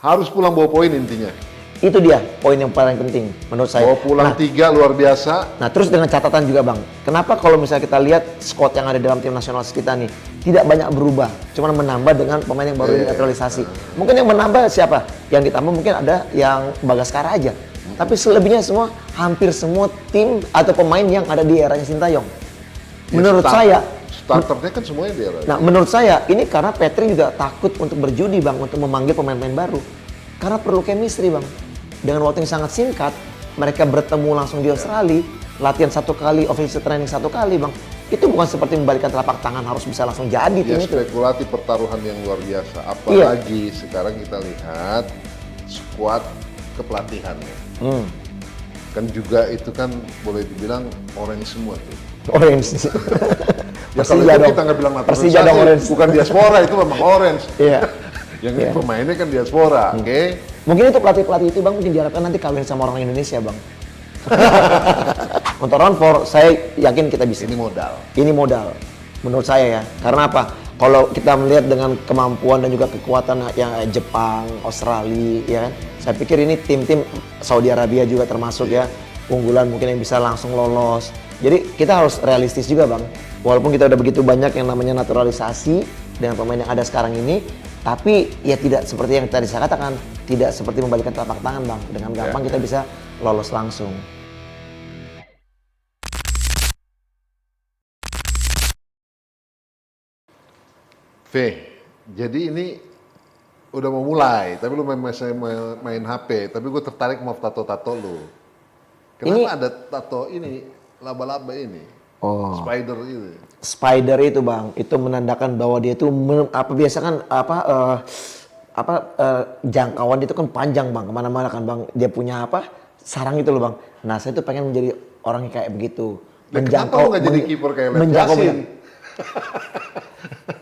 Harus pulang bawa poin intinya. Itu dia poin yang paling penting menurut saya. Bawa pulang 3 luar biasa. Nah, terus dengan catatan juga Bang, kenapa kalau misalnya kita lihat squad yang ada dalam tim nasional kita nih tidak banyak berubah, cuman menambah dengan pemain yang baru dinaturalisasi. Mungkin yang menambah siapa? Yang ditambah mungkin ada yang Bagaskara aja. Tapi selebihnya semua hampir semua tim atau pemain yang ada di eranya Sintayong. Menurut saya starternya kan semuanya di era. Nah, menurut saya ini karena Petri juga takut untuk berjudi Bang, untuk memanggil pemain-pemain baru. Karena perlu chemistry Bang. Dengan waktu yang sangat singkat, mereka bertemu langsung di Australia, latihan 1 kali, offensive training 1 kali Bang. Itu bukan seperti membalikkan telapak tangan harus bisa langsung jadi tim itu. Spekulasi pertaruhan yang luar biasa. Apalagi sekarang kita lihat skuad kepelatihannya. Kan juga itu kan boleh dibilang orange semua tuh. Orange. Ya kalau itu kita nggak bilang naturalisasi, bukan diaspora, itu memang orange. Iya. Yang pemainnya kan diaspora, oke? Mungkin itu pelatih-pelatih itu Bang mungkin diharapkan nanti kawin sama orang Indonesia Bang. Untuk round 4 saya yakin kita bisa. Ini modal. Ini modal menurut saya ya. Karena apa? Kalau kita melihat dengan kemampuan dan juga kekuatan yang Jepang, Australia, ya kan? Saya pikir ini tim-tim Saudi Arabia juga termasuk ya unggulan mungkin yang bisa langsung lolos. Jadi kita harus realistis juga Bang. Walaupun kita udah begitu banyak yang namanya naturalisasi dengan pemain yang ada sekarang ini, tapi ya tidak seperti yang tadi saya katakan, tidak seperti membalikkan telapak tangan Bang. Dengan gampang kita bisa lolos langsung. Jadi ini udah mau mulai, tapi lu main HP, tapi gue tertarik mau tato-tato lu. Kenapa ada tato ini, laba-laba ini? Spider itu. Spider itu Bang, itu menandakan bahwa dia itu biasa kan jangkauan itu kan panjang Bang, kemana-mana kan Bang. Dia punya sarang itu loh Bang. Nah saya tuh pengen menjadi orang yang kayak begitu. Kenapa lu nggak jadi kiper kayak Lev Yassin?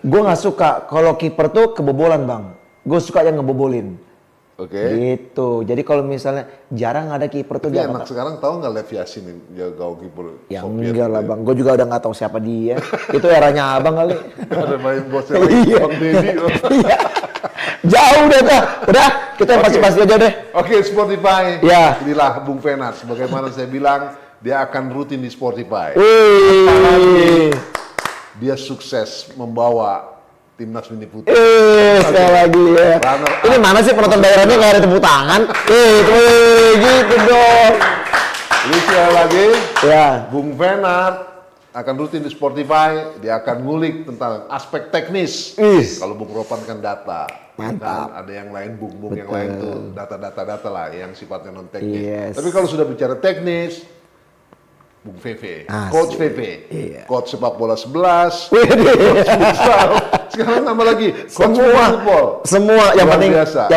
Gue nggak suka kalau kiper tuh kebobolan Bang. Gue suka yang ngebobolin. Gitu. Jadi kalau misalnya jarang ada kiper tuh dia. Anak sekarang tahu nggak Lev Yassin jaga kiper? Ya enggak lah Bang. Gue juga udah nggak tahu siapa dia. Itu eranya abang kali. Ada main bosnya lagi Bang Deddy. Jauh deh dah. Udah kita pasti aja deh. Oke, Spotify. Ya. Inilah Bung Fenar. Sebagaimana saya bilang, dia akan rutin di Spotify. Dia sukses membawa timnas mini putih. Sekali lagi ya. Ini mana sih penonton daerahnya nggak ada tepuk tangan? Gitu dong. Ini sekali lagi, ya. Bung Fenar akan rutin di Spotify. Dia akan ngulik tentang aspek teknis. Kalau Bung Ropan kan data. Mantap. Dan ada yang lain, Bung yang lain tuh data lah yang sifatnya non teknis. Tapi kalau sudah bicara teknis, Bung VV, Coach VV, Coach sepak bola 11, Coach futsal, sekarang tambah lagi Coach football. Semua yang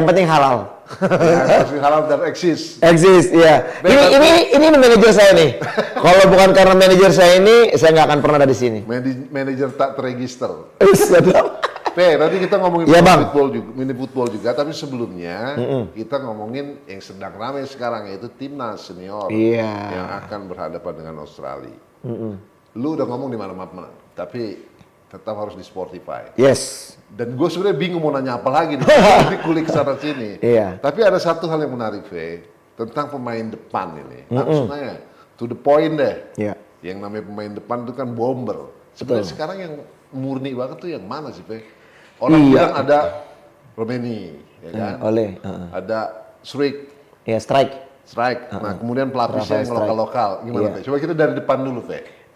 penting halal. Ya, halal dan eksis. Eksis, iya. Ini manajer saya nih. Kalau bukan karena manajer saya ini, saya nggak akan pernah ada di sini. Manajer tak terregister. Nanti nanti kita ngomongin mini football juga, tapi sebelumnya kita ngomongin yang sedang ramai sekarang yaitu timnas senior yang akan berhadapan dengan Australia. Lu udah ngomong di mana-mana, tapi tetap harus di Spotify. Yes. Dan gue sebenarnya bingung mau nanya apa lagi nih, kulik sana sini. Tapi ada satu hal yang menarik, tentang pemain depan ini. Maksudnya to the point deh. Yang namanya pemain depan itu kan bomber. Sebenarnya sekarang yang murni banget tuh yang mana sih, Orang bilang ada Romeni, ya kan? Ada Strike. Ya, Strike. Nah, kemudian pelapisnya yang lokal-lokal. Gimana, Coba kita dari depan dulu,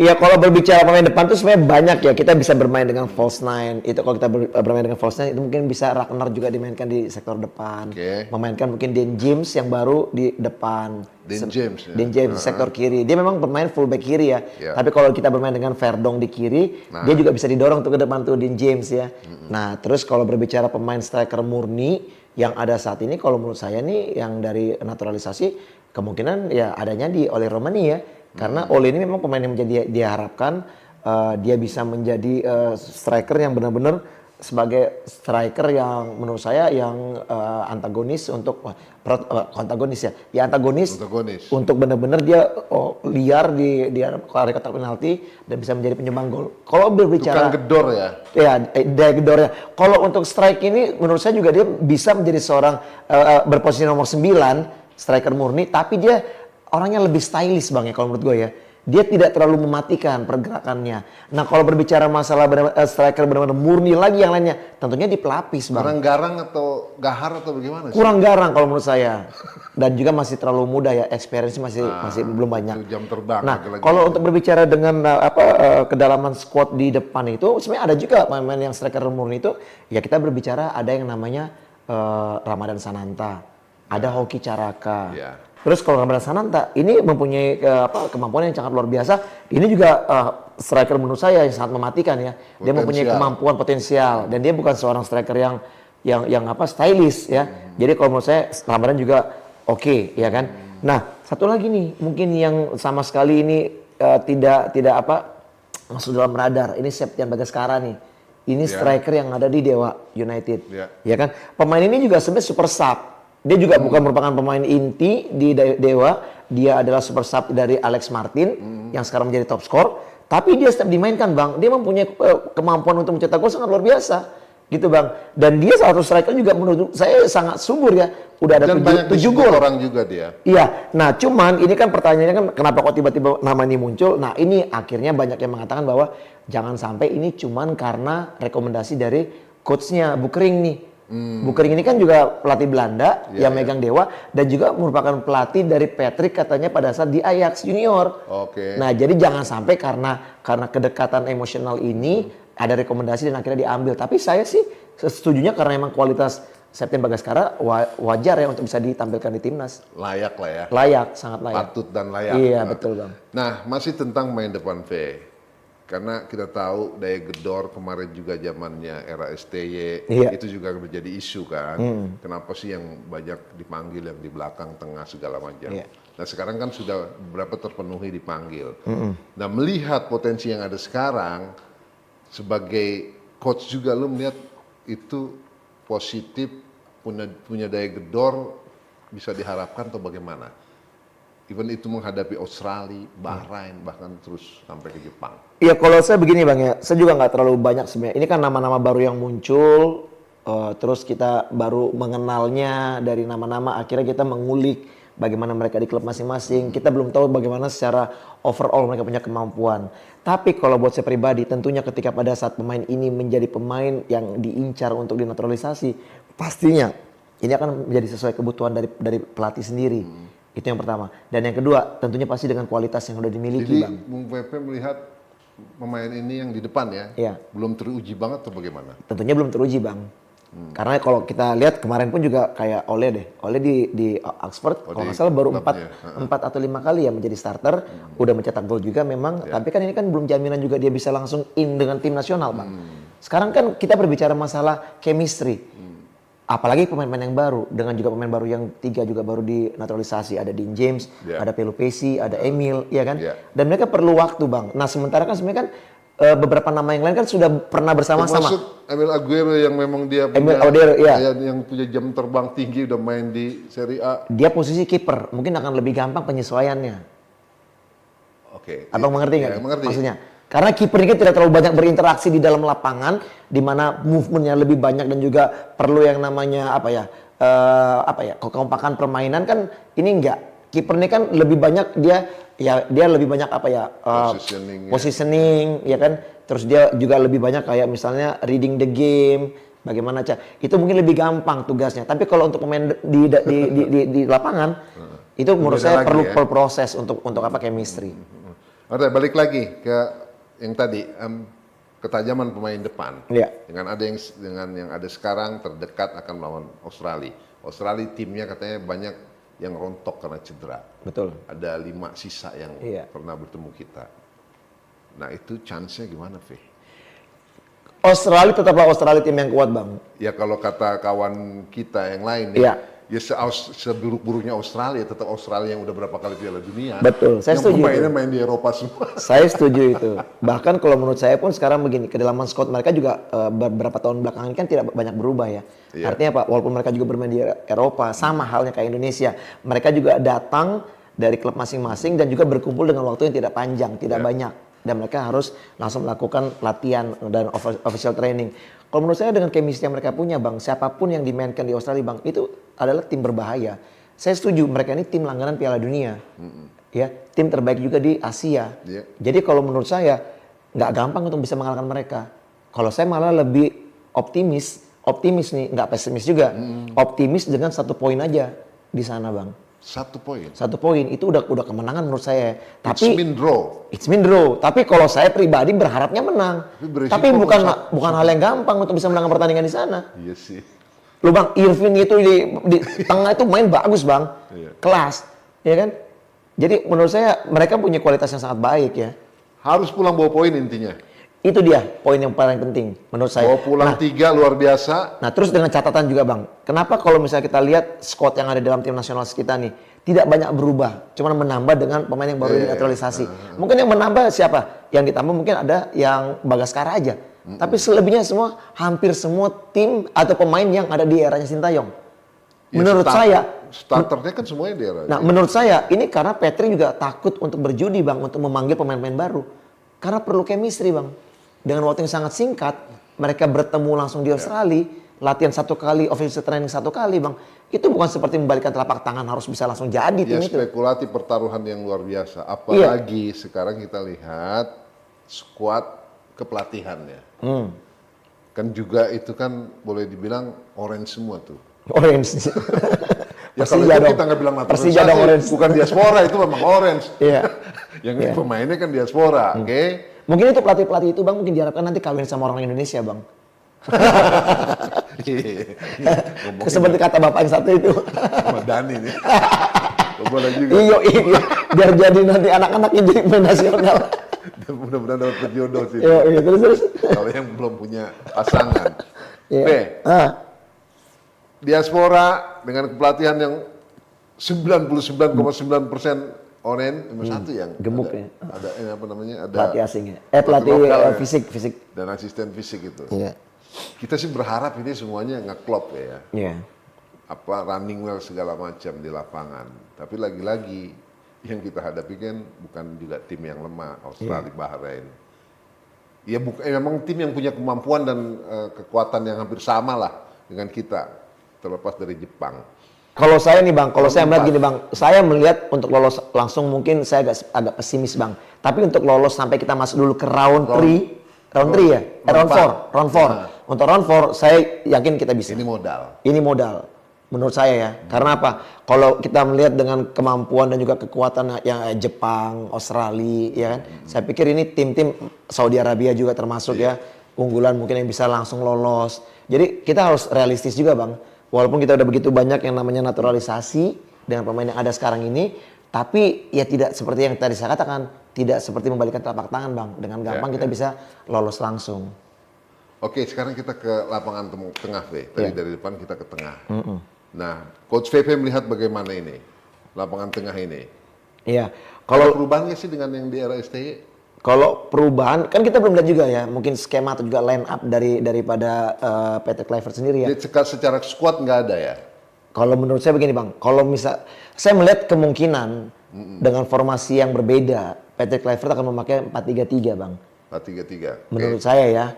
Iya, kalau berbicara pemain depan tuh sebenarnya banyak ya. Kita bisa bermain dengan false nine. Itu kalau kita bermain dengan false nine, itu mungkin bisa Ragnar juga dimainkan di sektor depan. Memainkan mungkin Dan James yang baru di depan. Dan James di sektor kiri. Dia memang bermain fullback kiri ya. Tapi kalau kita bermain dengan Verdong di kiri, dia juga bisa didorong tuh ke depan tuh Dan James ya. Nah, terus kalau berbicara pemain striker murni yang ada saat ini, kalau menurut saya nih yang dari naturalisasi kemungkinan ya adanya di Ole Romani ya. Karena Ole ini memang pemain yang menjadi diharapkan dia bisa menjadi striker yang benar-benar sebagai striker yang menurut saya yang antagonis untuk antagonis untuk benar-benar dia liar di area kotak penalti dan bisa menjadi penyumbang gol. Kalau berbicara tukang gedor ya. Ya, daya gedornya. Kalau untuk strike ini menurut saya juga dia bisa menjadi seorang berposisi nomor 9, striker murni, tapi dia orangnya lebih stylish Bang ya kalau menurut gue ya. Dia tidak terlalu mematikan pergerakannya. Nah, kalau berbicara masalah striker benar-benar murni lagi yang lainnya, tentunya di pelapis, Bang. Kurang garang atau gahar atau bagaimana sih? Kurang garang kalau menurut saya. Dan juga masih terlalu muda ya, experience masih belum banyak. Itu jam terbang. Nah, kalau untuk berbicara dengan kedalaman squad di depan itu, sebenarnya ada juga pemain yang striker murni itu, ya kita berbicara ada yang namanya Ramadan Sananta, ada Hoki Caraka. Ya. Terus kalau Ramadan Sananta ini mempunyai kemampuan yang sangat luar biasa. Ini juga striker menurut saya yang sangat mematikan ya. Dia mempunyai kemampuan potensial dan dia bukan seorang striker yang stylish ya. Jadi kalau menurut saya Ramadan juga oke, ya kan. Nah, satu lagi nih mungkin yang sama sekali ini tidak masuk dalam radar. Ini Septian Bagaskara nih. Ini striker yang ada di Dewa United. Ya kan. Pemain ini juga sebenarnya super sub. Dia juga bukan merupakan pemain inti di Dewa. Dia adalah super sub dari Alex Martin yang sekarang menjadi top skor. Tapi dia setiap dimainkan Bang, dia mempunyai kemampuan untuk mencetak gol sangat luar biasa. Gitu Bang. Dan dia salah satu striker juga menurut saya sangat subur ya. Udah ada 7 gol. Orang juga dia. Iya. Nah cuman ini kan pertanyaannya kan kenapa kok tiba-tiba nama ini muncul. Nah ini akhirnya banyak yang mengatakan bahwa jangan sampai ini cuman karena rekomendasi dari coachnya Bukering nih. Bukering ini kan juga pelatih Belanda yang megang Dewa dan juga merupakan pelatih dari Patrick katanya pada saat di Ajax Junior. Nah jadi jangan sampai karena kedekatan emosional ini ada rekomendasi dan akhirnya diambil. Tapi saya sih setujunya karena memang kualitas Septian Bagaskara wajar ya untuk bisa ditampilkan di timnas. Layak lah ya. Layak, sangat layak. Patut dan layak. Iya betul Bang. Nah masih tentang main depan V. Karena kita tahu daya gedor kemarin juga zamannya era STY itu juga menjadi isu kan. Kenapa sih yang banyak dipanggil yang di belakang, tengah segala macam. Nah sekarang kan sudah beberapa terpenuhi dipanggil. Nah melihat potensi yang ada sekarang sebagai coach juga lu melihat itu positif punya daya gedor bisa diharapkan atau bagaimana? Even itu menghadapi Australia, Bahrain, bahkan terus sampai ke Jepang. Iya kalau saya begini Bang ya, saya juga nggak terlalu banyak sebenarnya. Ini kan nama-nama baru yang muncul, terus kita baru mengenalnya dari nama-nama, akhirnya kita mengulik bagaimana mereka di klub masing-masing. Kita belum tahu bagaimana secara overall mereka punya kemampuan. Tapi kalau buat saya pribadi, tentunya ketika pada saat pemain ini menjadi pemain yang diincar untuk dinaturalisasi, pastinya ini akan menjadi sesuai kebutuhan dari pelatih sendiri. Itu yang pertama. Dan yang kedua, tentunya pasti dengan kualitas yang udah dimiliki, Jadi, Bang. Bung Pepe melihat pemain ini yang di depan ya, belum teruji banget atau bagaimana? Tentunya belum teruji, Bang. Karena kalau kita lihat kemarin pun juga kayak Ole deh. Ole di Oxford, kalau nggak salah baru 4 atau 5 kali ya menjadi starter. Udah mencetak gol juga memang. Tapi kan ini kan belum jaminan juga dia bisa langsung in dengan tim nasional, Bang. Sekarang kan kita berbicara masalah chemistry. Apalagi pemain-pemain yang baru, dengan juga pemain baru yang 3 juga baru dinaturalisasi. Ada Dean James, ada Pelupesi, ada Emil, ya kan? Dan mereka perlu waktu, Bang. Nah sementara kan sebenarnya kan beberapa nama yang lain kan sudah pernah bersama-sama. Termasuk Emil Aguero yang memang dia punya, yang punya jam terbang tinggi, udah main di Serie A. Dia posisi kiper, mungkin akan lebih gampang penyesuaiannya. Abang mengerti nggak? Mengerti. Maksudnya? Karena kiper ini tidak terlalu banyak berinteraksi di dalam lapangan, di mana movementnya lebih banyak dan juga perlu yang namanya kekompakan permainan kan ini enggak. Kiper ini kan lebih banyak dia lebih banyak positioning ya kan. Terus dia juga lebih banyak kayak misalnya reading the game, bagaimana itu mungkin lebih gampang tugasnya. Tapi kalau untuk pemain di lapangan itu menurut saya perlu proses untuk chemistry. Oke, balik lagi ke yang tadi ketajaman pemain depan. Dengan yang ada sekarang terdekat akan melawan Australia. Australia timnya katanya banyak yang rontok karena cedera. Betul. Ada 5 sisa yang pernah bertemu kita. Nah itu chance-nya gimana, Fe? Australia tetaplah Australia tim yang kuat, Bang. Ya kalau kata kawan kita yang lain ya seburuk-buruknya Australia, tetap Australia yang udah berapa kali Piala Dunia. Betul, saya setuju. Yang pemainnya main di Eropa semua. Saya setuju itu. Bahkan kalau menurut saya pun sekarang begini, kedalaman squad mereka juga beberapa tahun belakangan ini kan tidak banyak berubah ya. Artinya apa? Walaupun mereka juga bermain di Eropa, sama halnya kayak Indonesia. Mereka juga datang dari klub masing-masing dan juga berkumpul dengan waktu yang tidak panjang, tidak banyak. Dan mereka harus langsung melakukan latihan dan official training. Kalau menurut saya dengan chemistry yang mereka punya, Bang, siapapun yang dimainkan di Australia, Bang, itu adalah tim berbahaya. Saya setuju, mereka ini tim langganan Piala Dunia. Ya, tim terbaik juga di Asia. Jadi kalau menurut saya, nggak gampang untuk bisa mengalahkan mereka. Kalau saya malah lebih optimis nih, nggak pesimis juga. Optimis dengan 1 poin aja di sana, Bang. 1 poin. 1 poin itu udah kemenangan menurut saya. Tapi It's mean draw. Tapi kalau saya pribadi berharapnya menang. Tapi bukan hal yang gampang untuk bisa menangkan pertandingan di sana. Iya sih. Lu Bang, Irvin itu di tengah itu main bagus, Bang. Kelas, ya kan? Jadi menurut saya mereka punya kualitas yang sangat baik ya. Harus pulang bawa poin intinya. Itu dia poin yang paling penting menurut saya. Bawa pulang 3 luar biasa. Nah terus dengan catatan juga Bang, kenapa kalau misalnya kita lihat squad yang ada dalam tim nasional kita nih tidak banyak berubah, cuma menambah dengan pemain yang baru dinaturalisasi. Mungkin yang menambah siapa? Yang ditambah mungkin ada yang Bagaskara aja. Tapi selebihnya semua hampir semua tim atau pemain yang ada di eranya Sintayong. Menurut saya starternya kan semuanya di era. Nah menurut saya ini karena Petri juga takut untuk berjudi Bang, untuk memanggil pemain-pemain baru. Karena perlu chemistry Bang. Dengan waktu yang sangat singkat, mereka bertemu langsung di Australia, latihan 1 kali, official training 1 kali, Bang. Itu bukan seperti membalikan telapak tangan harus bisa langsung jadi tim itu. Spekulatif pertaruhan yang luar biasa. Apalagi sekarang kita lihat skuad kepelatihannya. Kan juga itu kan boleh dibilang orange semua tuh. Orange. Ya kalau itu kita nggak bilang naturalisasi, bukan diaspora, itu memang orange. Yang pemainnya kan diaspora, oke? Mungkin itu pelatih-pelatih itu Bang mungkin diharapkan nanti kawin sama orang Indonesia Bang. Seperti kata bapak yang satu itu. Sama Dani nih. Boleh juga. Iya, biar jadi nanti anak-anaknya jadi pemain nasional. Mudah-mudahan dapat berjodoh sih. Iya, terus. Kalau yang belum punya pasangan. Diaspora dengan kepelatihan yang 99,9% orange, nomor 1 yang gemuk ya. Ada apa namanya? Ada pelatih asing ya. Pelatih fisik. Dan asisten fisik itu. Iya. Kita sih berharap ini semuanya ngeklop ya. Iya. Apa running well segala macam di lapangan. Tapi lagi-lagi yang kita hadapi kan bukan juga tim yang lemah, Australia, Bahrain. Ya memang tim yang punya kemampuan dan kekuatan yang hampir sama lah dengan kita, terlepas dari Jepang. Kalau saya nih Bang, kalau saya melihat gini Bang, saya melihat untuk lolos langsung mungkin saya agak pesimis Bang. Tapi untuk lolos sampai kita masuk dulu ke round 4. Untuk round 4 saya yakin kita bisa. Ini modal. Menurut saya ya. Karena apa? Kalau kita melihat dengan kemampuan dan juga kekuatan yang Jepang, Australia, ya kan. Saya pikir ini tim-tim Saudi Arabia juga termasuk ya. Unggulan mungkin yang bisa langsung lolos. Jadi kita harus realistis juga Bang. Walaupun kita udah begitu banyak yang namanya naturalisasi dengan pemain yang ada sekarang ini, tapi ya tidak seperti yang tadi saya katakan, tidak seperti membalikan telapak tangan Bang. Dengan gampang kita bisa lolos langsung. Oke, sekarang kita ke lapangan tengah V. Tadi dari depan kita ke tengah. Nah, Coach VP melihat bagaimana ini lapangan tengah ini? Iya. Kalau perubahannya sih dengan yang di era STY? Kalau perubahan kan kita belum lihat juga ya, mungkin skema atau juga line up daripada Patrick Kluivert sendiri ya. Jadi secara squad nggak ada ya? Kalau menurut saya begini Bang, kalau saya melihat kemungkinan dengan formasi yang berbeda, Patrick Kluivert akan memakai 4-3-3 Bang. 4-3-3. Menurut saya ya.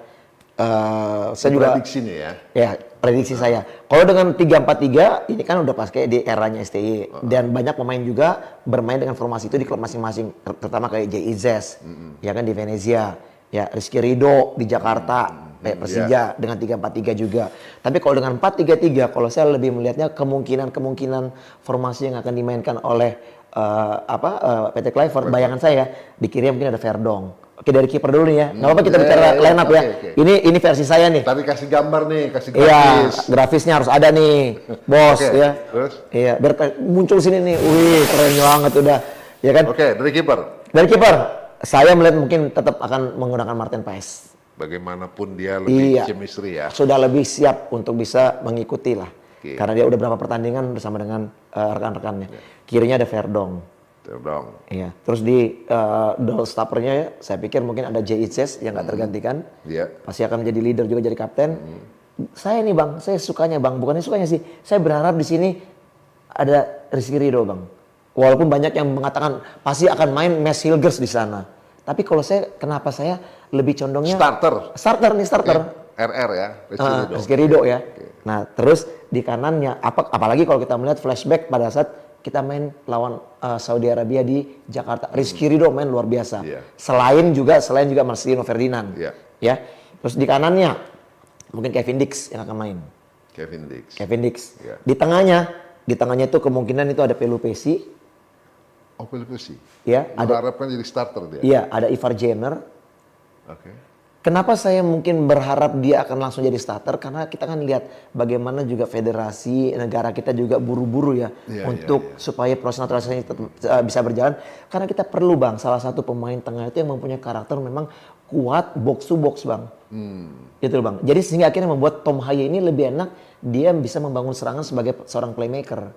Saya juga prediksi nih ya. Ya, prediksi saya. Kalau dengan 3-4-3 ini kan udah pas kayak di eranya STY dan banyak pemain juga bermain dengan formasi itu di klub masing-masing, terutama kayak J.I.Z. Ya kan di Venezia, ya Rizky Ridho di Jakarta, kayak Persija dengan 3-4-3 juga. Tapi kalau dengan 4-3-3 kalau saya lebih melihatnya kemungkinan formasi yang akan dimainkan oleh Patrick Kluivert, bayangan saya di kiri mungkin ada Verdong. Oke, dari kiper dulu nih ya. Nggak apa-apa kita bicara line up ya. Ini versi saya nih. Tapi kasih gambar nih, kasih grafis. Iya, grafisnya harus ada nih, bos ya. Terus? Iya, biar muncul sini nih. Wih, keren banget udah. Ya kan? Oke, dari kiper. Dari kiper, saya melihat mungkin tetap akan menggunakan Martin Paes. Bagaimanapun dia lebih chemistry ya. Sudah lebih siap untuk bisa mengikuti lah. Karena dia udah berapa pertandingan bersama dengan rekan-rekannya. Kirinya ada Verdong. Iya. Terus di double stoppernya ya, saya pikir mungkin ada Jay Itzes yang nggak tergantikan. Pasti akan menjadi leader juga, jadi kapten. Saya nih Bang, saya sukanya Bang, bukannya sukanya sih. Saya berharap di sini ada Rizky Ridho Bang. Walaupun banyak yang mengatakan pasti akan main Mads Hilgers di sana. Tapi kalau kenapa saya lebih condongnya starter. RR ya, Rizky Ridho ya. Nah, terus di kanannya apalagi kalau kita melihat flashback pada saat kita main lawan Saudi Arabia di Jakarta. Rizky Ridho main luar biasa. Selain juga Marcelino Ferdinand. Ya. Terus di kanannya mungkin Kevin Dix yang akan main. Kevin Dix. Di tengahnya itu kemungkinan itu ada Pelupesi. Pelupesi. Ya, harapkan jadi starter dia. Iya, ada Ivar Jenner. Kenapa saya mungkin berharap dia akan langsung jadi starter? Karena kita kan lihat bagaimana juga federasi negara kita juga buru-buru ya untuk supaya proses naturalisasi bisa berjalan. Karena kita perlu Bang, salah satu pemain tengah itu yang mempunyai karakter memang kuat box to box Bang. Itu Bang. Jadi sehingga akhirnya membuat Tom Haye ini lebih enak, dia bisa membangun serangan sebagai seorang playmaker.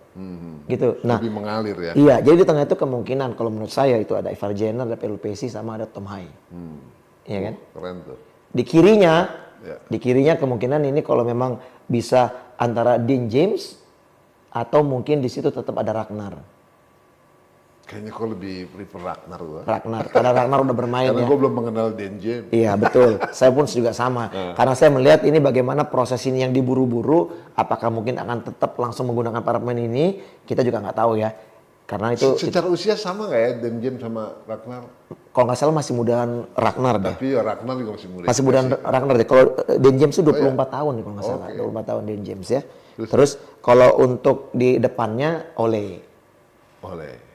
Gitu. Nah, lebih mengalir ya. Iya, jadi di tengah itu kemungkinan kalau menurut saya itu ada Ivar Jenner, ada Pelupesi sama ada Tom Haye. Iya kan? Keren tuh. Di kirinya kemungkinan ini kalau memang bisa antara Dean James atau mungkin di situ tetap ada Ragnar. Kayaknya kok lebih prefer Ragnar gua. Karena Ragnar udah bermain karena ya. gue belum mengenal Dean James. Iya betul, saya pun juga sama. Karena saya melihat ini bagaimana proses ini yang diburu-buru, apakah mungkin akan tetap langsung menggunakan para pemain ini, kita juga nggak tahu ya. Karena itu secara usia sama nggak ya Dean James sama Ragnar? Kalau nggak salah masih mudaan Ragnar deh. Tapi ya Ragnar juga masih muda. Masih mudaan Ragnar deh. Kalau Dean James itu 24 tahun nih kalau nggak salah. 24 tahun Dean James ya. Terus kalau untuk di depannya Ole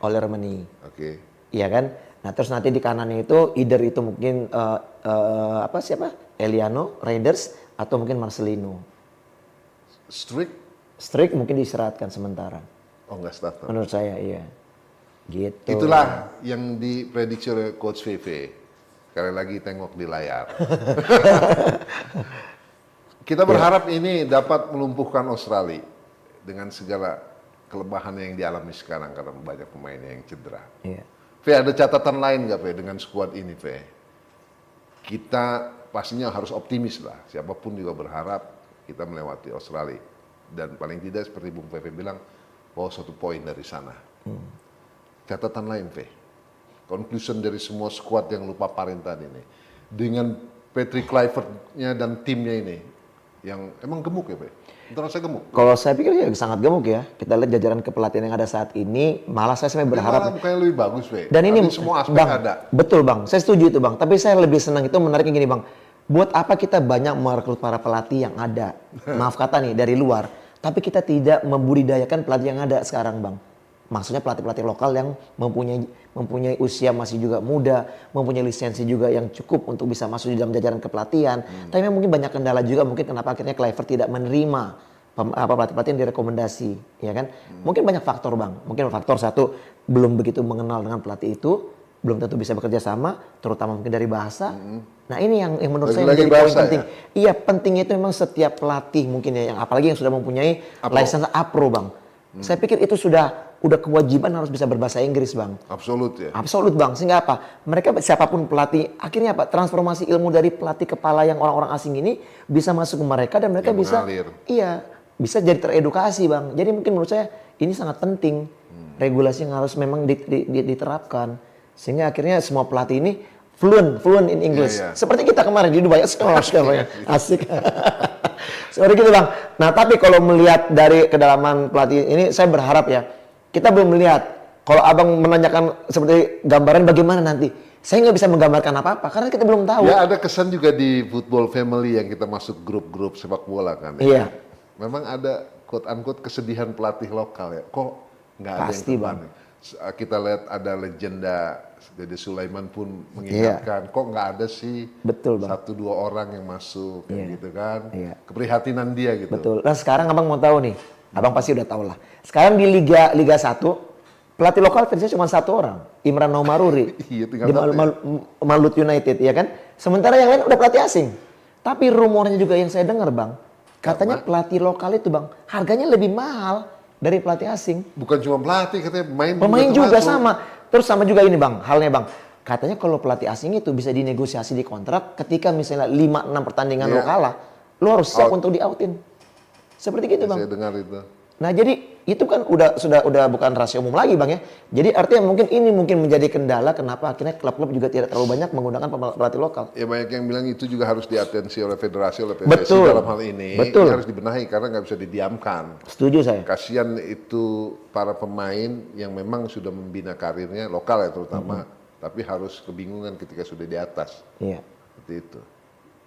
Romani. Iya kan? Nah terus nanti di kanannya itu either itu mungkin Eliano, Raiders atau mungkin Marcelino. Strick mungkin diistirahatkan sementara. Nggak starter. Menurut saya iya. Gitu. Itulah yang diprediksi oleh Coach VV. Sekali lagi tengok di layar. Kita berharap ini dapat melumpuhkan Australia dengan segala kelemahan yang dialami sekarang karena banyak pemain yang cedera. Ada catatan lain nggak dengan skuad ini, Kita pastinya harus optimis lah. Siapapun juga berharap kita melewati Australia. Dan paling tidak seperti Bung VV bilang, bawa 1 poin dari sana. Catatan lain, conclusion dari semua skuad yang lupa parentan ini. Dengan Patrick Kluivert-nya dan timnya ini, yang emang gemuk ya, Terasa gemuk? Kalau saya pikir ya sangat gemuk ya. Kita lihat jajaran kepelatihan yang ada saat ini, malah saya sebenarnya berharap. Malah bukannya lebih bagus, Dan ini semua aspek Bang, ada. Betul Bang, saya setuju itu Bang. Tapi saya lebih senang itu menariknya gini Bang. Buat apa kita banyak merekrut para pelatih yang ada, maaf kata nih, dari luar. Tapi kita tidak membudidayakan pelatih yang ada sekarang Bang. Maksudnya pelatih-pelatih lokal yang mempunyai usia masih juga muda, mempunyai lisensi juga yang cukup untuk bisa masuk di dalam jajaran kepelatihan. Tapi memang mungkin banyak kendala juga mungkin kenapa akhirnya Kluivert tidak menerima pelatih-pelatih yang direkomendasi, ya kan? Mungkin banyak faktor Bang. Mungkin faktor satu, belum begitu mengenal dengan pelatih itu, belum tentu bisa bekerja sama, terutama mungkin dari bahasa. Nah ini yang menurut saya menjadi poin penting. Iya pentingnya itu memang setiap pelatih mungkin ya, yang apalagi yang sudah mempunyai lisensi A-Pro Bang. Saya pikir itu udah kewajiban harus bisa berbahasa Inggris Bang. Absolut ya. Absolut Bang. Sehingga apa? Mereka siapapun pelatih, akhirnya apa? Transformasi ilmu dari pelatih kepala yang orang-orang asing ini bisa masuk ke mereka dan mereka bisa bisa jadi teredukasi Bang. Jadi mungkin menurut saya ini sangat penting. Regulasi yang harus memang diterapkan. Sehingga akhirnya semua pelatih ini fluent in English. Seperti kita kemarin di Dubai. Asik. Seperti gitu Bang. Nah tapi kalau melihat dari kedalaman pelatih ini, saya berharap ya, kita belum melihat. Kalau Abang menanyakan seperti gambaran bagaimana nanti, saya nggak bisa menggambarkan apa-apa karena kita belum tahu. Ya ada kesan juga di Football Family yang kita masuk grup-grup sepak bola kan. Iya. Memang ada quote-unquote kesedihan pelatih lokal ya. Kok nggak ada Pasti yang Bang. Kita lihat ada legenda Dede Sulaiman pun mengingatkan, kok nggak ada sih. Betul Bang. 1-2 orang yang masuk gitu kan. Keprihatinan dia gitu. Betul. Nah sekarang Abang mau tahu nih, Abang pasti udah tahu lah. Sekarang di Liga 1 pelatih lokal versi cuma 1 orang, Imran Naumaruri di Malut United ya kan. Sementara yang lain udah pelatih asing. Tapi rumornya juga yang saya dengar Bang, Katanya pelatih lokal itu Bang, harganya lebih mahal dari pelatih asing. Bukan cuma pelatih, katanya pemain juga sama. Terus sama juga ini Bang, halnya Bang. Katanya kalau pelatih asing itu bisa dinegosiasi di kontrak ketika misalnya 5-6 pertandingan lo kalah, lo harus siap untuk di-outin. Seperti gitu Bang. Saya dengar itu. Nah jadi itu kan udah bukan rahasia umum lagi Bang ya. Jadi artinya mungkin ini menjadi kendala kenapa akhirnya klub-klub juga tidak terlalu banyak menggunakan pelatih lokal. Ya banyak yang bilang itu juga harus diatensi oleh federasi, oleh PSSI dalam hal ini. Betul. Ini harus dibenahi karena nggak bisa didiamkan. Setuju saya. Kasihan itu para pemain yang memang sudah membina karirnya lokal ya terutama, tapi harus kebingungan ketika sudah di atas. Iya. Seperti itu.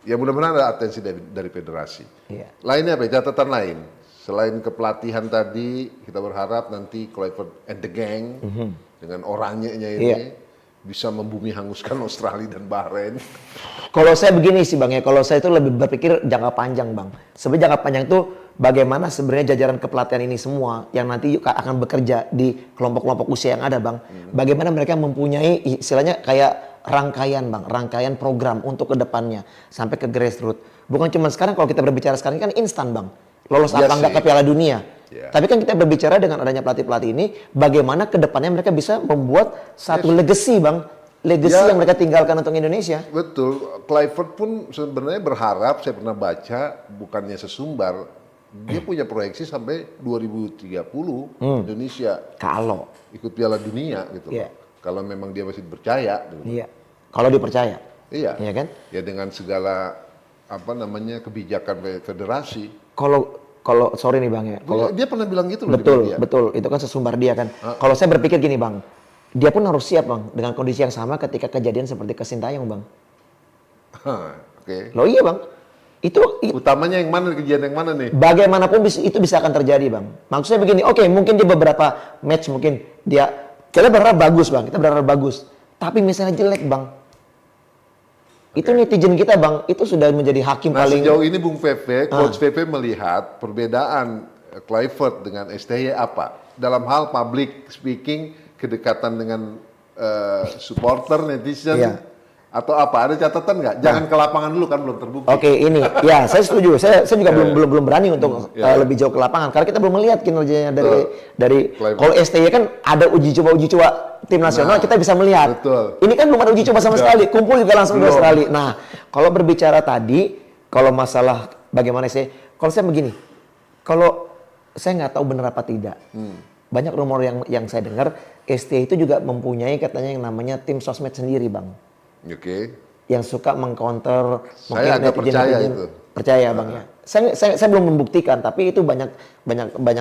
Ya mudah-mudahan ada atensi dari federasi. Iya. Lainnya apa? Catatan lain. Selain kepelatihan tadi, kita berharap nanti Kluivert and the Gang dengan orangnya ini bisa membumi hanguskan Australia dan Bahrain. Kalau saya begini sih Bang ya, kalau saya itu lebih berpikir jangka panjang Bang. Sebenarnya jangka panjang itu bagaimana sebenarnya jajaran kepelatihan ini semua yang nanti akan bekerja di kelompok-kelompok usia yang ada Bang. Bagaimana mereka mempunyai istilahnya kayak rangkaian Bang, rangkaian program untuk kedepannya sampai ke grassroots. Bukan cuma sekarang, kalau kita berbicara sekarang kan instan Bang. Lolos apa enggak ke Piala Dunia. Tapi kan kita berbicara dengan adanya pelatih-pelatih ini, bagaimana kedepannya mereka bisa membuat satu legacy Bang. Legacy yang mereka tinggalkan untuk Indonesia. Betul. Kluivert pun sebenarnya berharap, saya pernah baca, bukannya sesumbar, dia punya proyeksi sampai 2030 Indonesia kalau ikut Piala Dunia gitu. Kalau memang dia masih percaya. Iya. Kalau dipercaya. Iya. Iya kan? Ya dengan segala kebijakan federasi. Kalau sorry nih Bang ya. Kalau dia pernah bilang gitu loh. Betul. Itu kan sesumbar dia kan. Kalau saya berpikir gini Bang, dia pun harus siap Bang dengan kondisi yang sama ketika kejadian seperti ke Sintayong Bang. Oke. Loh iya Bang. Itu utamanya yang mana, kejadian yang mana nih? Bagaimanapun itu bisa akan terjadi Bang. Maksudnya begini, oke, mungkin di beberapa match mungkin kita berharap bagus Bang, kita berharap bagus. Tapi misalnya jelek Bang. Itu netizen kita Bang, itu sudah menjadi hakim paling. Sejauh ini Bung Pepe, Coach Pepe melihat perbedaan Kluivert dengan STY apa? Dalam hal public speaking, kedekatan dengan supporter, netizen, atau apa? Ada catatan nggak? Jangan ke lapangan dulu kan belum terbukti. Oke, ini ya saya setuju. Saya juga belum berani untuk lebih jauh ke lapangan karena kita belum melihat kinerjanya dari kalau STY kan ada uji coba tim nasional, kita bisa melihat. Betul. Ini kan belum ada uji coba sama sekali. Kumpul juga langsung di Australia. Nah, kalau berbicara tadi, kalau masalah bagaimana kalau saya begini, kalau saya nggak tahu benar apa tidak. Banyak rumor yang saya dengar, STY itu juga mempunyai katanya yang namanya tim sosmed sendiri Bang. Oke. Yang suka mengcounter. Saya agak percaya itu. Percaya Bang ya. Saya belum membuktikan, tapi itu banyak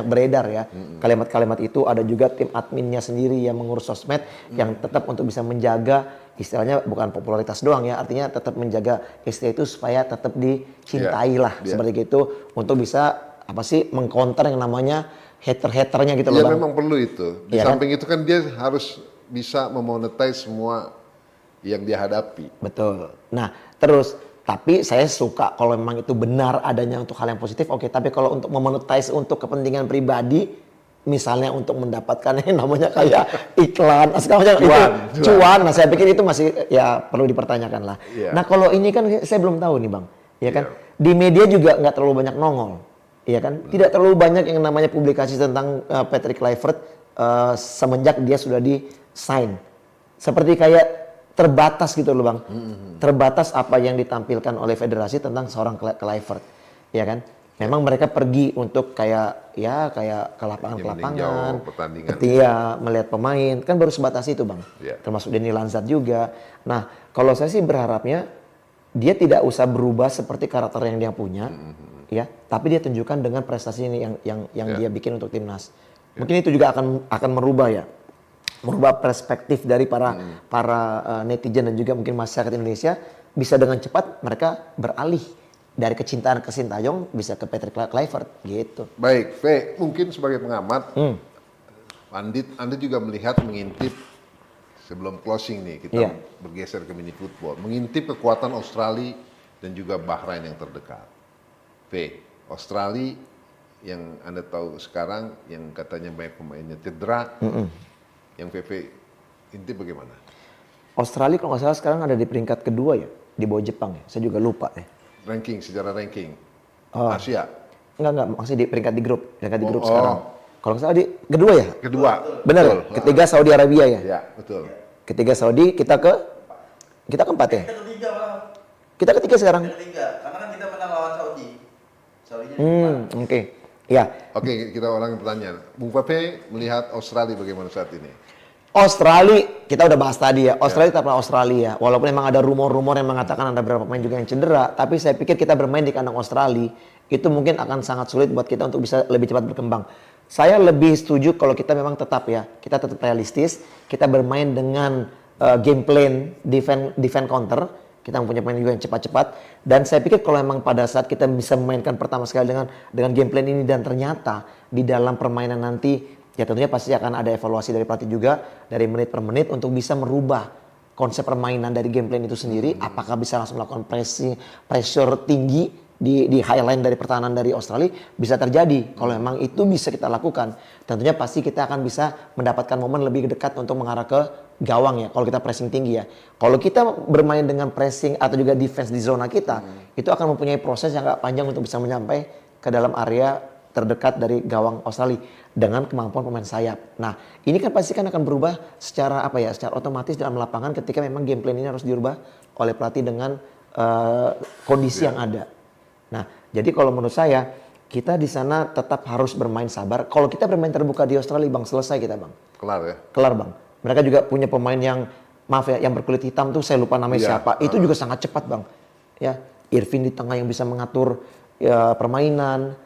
beredar ya. Kalimat-kalimat itu ada juga tim adminnya sendiri yang mengurus sosmed yang tetap untuk bisa menjaga istilahnya bukan popularitas doang ya, artinya tetap menjaga STY itu supaya tetap dicintai lah seperti itu untuk bisa mengcounter yang namanya hater-haternya gitu loh Bang. Iya memang perlu itu. Di samping itu kan dia harus bisa memonetize semua yang dia hadapi. Betul. Nah, terus tapi saya suka kalau memang itu benar adanya untuk hal yang positif, oke. Tapi kalau untuk memonetize untuk kepentingan pribadi, misalnya untuk mendapatkan yang namanya kayak iklan, cuan. Nah, saya pikir itu masih ya perlu dipertanyakan lah. Nah, kalau ini kan saya belum tahu nih Bang, ya kan? Di media juga nggak terlalu banyak nongol, ya kan? Tidak terlalu banyak yang namanya publikasi tentang Patrick Kluivert semenjak dia sudah di-sign. Seperti kayak terbatas gitu loh Bang. Terbatas apa yang ditampilkan oleh federasi tentang seorang Kluivert. Ya kan? Memang mereka pergi untuk kayak ke lapangan-lapangan. Melihat pemain. Kan baru sebatas itu Bang. Termasuk Denny Lanzat juga. Nah, kalau saya sih berharapnya dia tidak usah berubah seperti karakter yang dia punya. Ya, tapi dia tunjukkan dengan prestasi ini yang dia bikin untuk timnas. Mungkin itu juga akan merubah ya. Merubah perspektif dari para netizen dan juga mungkin masyarakat Indonesia, bisa dengan cepat mereka beralih dari kecintaan ke Sintayong bisa ke Patrick Kluivert gitu. Baik, V, mungkin sebagai pengamat, Anda juga melihat, mengintip sebelum closing nih, kita bergeser ke mini football, mengintip kekuatan Australia dan juga Bahrain yang terdekat. V, Australia yang Anda tahu sekarang yang katanya banyak pemainnya cedera. Yang PP intip bagaimana? Australia kalau nggak salah sekarang ada di peringkat kedua ya, di bawah Jepang ya. Saya juga lupa ya. Secara ranking. Asia. Enggak, masih di peringkat di grup sekarang. Kalau nggak salah di kedua ya? Kedua. Benar. Ketiga Saudi Arabia ya? Iya, betul. Ketiga Saudi, kita keempat ya? Kita ketiga malah. Kita ketiga sekarang. Kita ketiga, karena kan kita menang lawan Saudi. Saudinya Oke. Ya. Oke, kita ulangi pertanyaan. Bung Pepe melihat Australia bagaimana saat ini? Australia, kita udah bahas tadi ya. Australia tetaplah Australia. Walaupun memang ada rumor-rumor yang mengatakan ada beberapa pemain juga yang cedera, tapi saya pikir kita bermain di kandang Australia itu mungkin akan sangat sulit buat kita untuk bisa lebih cepat berkembang. Saya lebih setuju kalau kita memang tetap realistis, kita bermain dengan game plan defense counter, kita mempunyai pemain juga yang cepat-cepat, dan saya pikir kalau memang pada saat kita bisa memainkan pertama sekali dengan game plan ini dan ternyata di dalam permainan nanti ya tentunya pasti akan ada evaluasi dari pelatih juga dari menit per menit untuk bisa merubah konsep permainan dari game plan itu sendiri, apakah bisa langsung melakukan pressure tinggi di highline dari pertahanan dari Australia bisa terjadi. Kalau memang itu bisa kita lakukan, tentunya pasti kita akan bisa mendapatkan momen lebih dekat untuk mengarah ke gawang ya. Kalau kita pressing tinggi ya. Kalau kita bermain dengan pressing atau juga defense di zona kita, itu akan mempunyai proses yang agak panjang untuk bisa menyampai ke dalam area terdekat dari gawang Australia dengan kemampuan pemain sayap. Nah, ini kan pasti kan akan berubah secara secara otomatis dalam lapangan ketika memang game plan ini harus dirubah oleh pelatih dengan kondisi yang ada. Nah, jadi kalau menurut saya kita di sana tetap harus bermain sabar. Kalau kita bermain terbuka di Australia, Bang, selesai kita, Bang. Kelar ya? Kelar, Bang. Mereka juga punya pemain yang yang berkulit hitam tuh saya lupa namanya siapa. Itu juga sangat cepat, Bang. Ya, Irvin di tengah yang bisa mengatur permainan,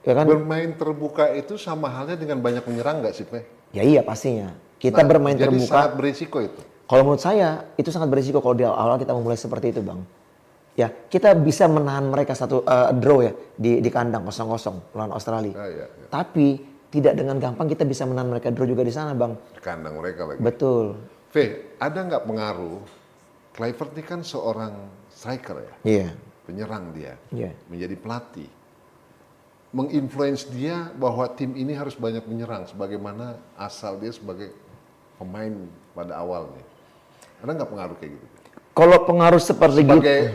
ya kan? Bermain terbuka itu sama halnya dengan banyak menyerang nggak sih, Pe? Ya iya pastinya. Kita bermain jadi terbuka. Sangat berisiko itu. Kalau menurut saya itu sangat berisiko kalau di awal kita memulai seperti itu, Bang. Ya, kita bisa menahan mereka satu draw ya di kandang 0-0 lawan Australia. Ya. Tapi tidak dengan gampang kita bisa menahan mereka draw juga di sana, Bang. Di kandang mereka lagi. Betul. Ada nggak pengaruh? Kluivert ini kan seorang striker ya. Iya. Penyerang dia. Iya. Menjadi pelatih. Menginfluence dia bahwa tim ini harus banyak menyerang sebagaimana asal dia sebagai pemain pada awalnya. Ada nggak pengaruh kayak gitu? Kalau pengaruh seperti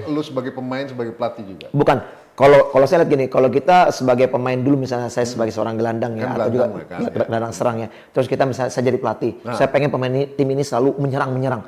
lu sebagai pemain, sebagai pelatih juga? Bukan. Kalau saya lihat gini, kalau kita sebagai pemain dulu misalnya saya sebagai seorang gelandang ya, atau juga gelandang serang ya, terus kita misalnya saya jadi pelatih, saya pengen tim ini selalu menyerang.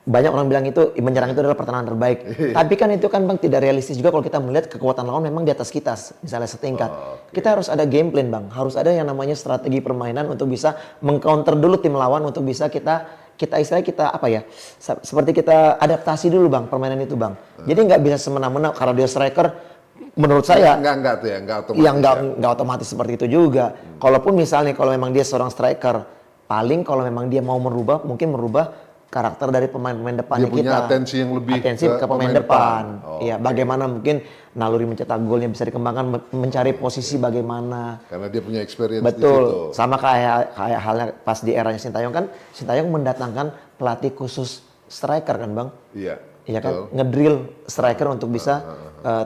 Banyak orang bilang itu menyerang itu adalah pertahanan terbaik. Tapi kan itu kan Bang tidak realistis juga kalau kita melihat kekuatan lawan memang di atas kita, misalnya setingkat. Kita harus ada game plan, Bang. Harus ada yang namanya strategi permainan untuk bisa mengcounter dulu tim lawan untuk bisa kita seperti kita adaptasi dulu, Bang, permainan itu, Bang. Jadi nggak bisa semena-mena karena dia striker. Menurut saya nggak otomatis seperti itu juga. Kalaupun misalnya kalau memang dia seorang striker, paling kalau memang dia mau mungkin merubah karakter dari pemain-pemain depannya kita. Dia punya atensi yang lebih ke pemain depan. Iya, bagaimana mungkin naluri mencetak golnya bisa dikembangkan, mencari posisi bagaimana. Karena dia punya experience. Betul. Di situ. Sama kayak halnya pas di eranya Sintayong kan, Sintayong mendatangkan pelatih khusus striker kan, Bang? Iya. Iya kan, ngedrill striker untuk bisa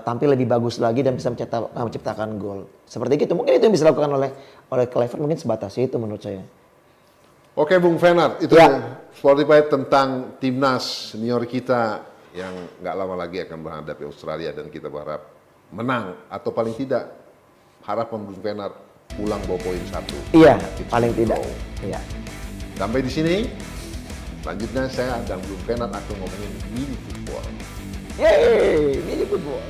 tampil lebih bagus lagi dan bisa menciptakan gol. Seperti itu, mungkin itu yang bisa dilakukan oleh Kluivert, mungkin sebatas itu menurut saya. Oke, Bung Fenard, itu Spotify tentang timnas senior kita yang nggak lama lagi akan menghadapi Australia dan kita berharap menang atau paling tidak harapan Bung Fenard pulang bawa poin 1. Iya, paling tidak. Iya. Sampai di sini. Selanjutnya saya dan Bung Fenard akan ngomongin mini football. Yeay, mini football.